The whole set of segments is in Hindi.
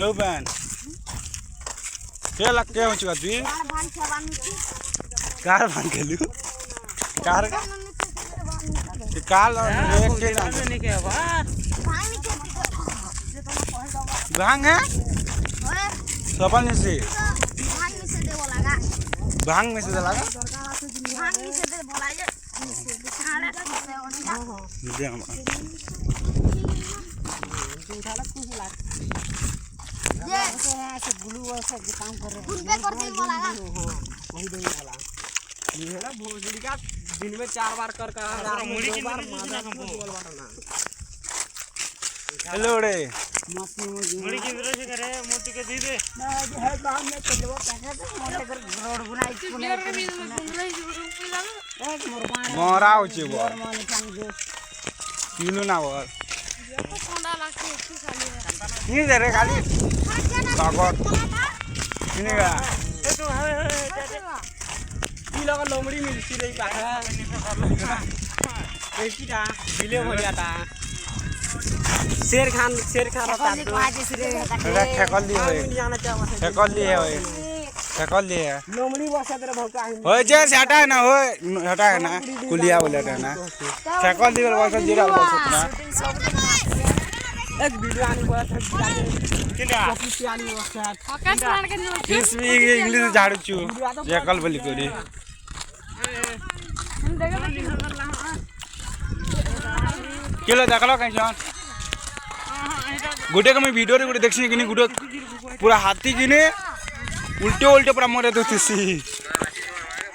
Loban, क्या लगते हैं चुका तू? कार बन के लूँ, कार का? कार एक के नहीं क्या हुआ? भांग है? सपन में से? भांग में से दे लगा? मुझे हम ऐसे ब्लू ऐसा काम कर रहे हैं उनपे करते बोला वही देने वाला ये है ना भोजड़ी का दिन में 4 बार कर मुड़ी की बार मादा हमको बोलवाना ना हेलो रे मुड़ी की तरह से करे मोटी के दी दे ना ये है काम में चलवा कैसे तो मोटे कर रोड बनाई एक मोरा हो चे वो तीनों ना वो ये दे रे खाली कागज किने का ये लोग लोमड़ी मिलती रही पाया कैसी था बिले हो जाता शेर खान रहता है ठेकल ली है ठेकल ली है लोमड़ी बसा तेरे भौका है ओए जैसे हटा है ना कुलिया बोले ना ठेकल ली वाला बस जीरा बस ना एक वीडियो आने को था किंदा आने को किस भी इंग्लिश झाड़ू चू जकल बोली कोरी किलो देखलो कहीं जान गुटे का मैं वीडियो रे गुटे देखसी कि नहीं गुटे पूरा हाथी किने उल्टे पूरा मरे तो थी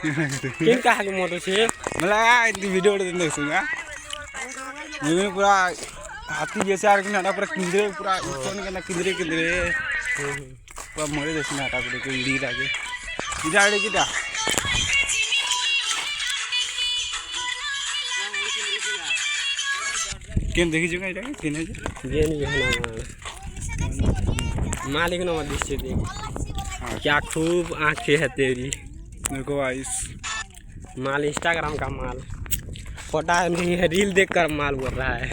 किन कहा के मोटो छे मतलब वीडियो रे देखसूंगा ये पूरा हाथी जैसे आर के नाटा पूरा किंदरे पूरा ऊपर के ना किंदरे पूरा मरे जैसे नाटा पूरा के लीड आगे इधर रे किटा केन देखि जगह इटा केने ये नहीं है मालिक ना मत दिखे देख क्या खूब आंखें है तेरी मेरे को आइस माल इंस्टाग्राम का माल फोटा नहीं है रील देखकर माल बोल रहा है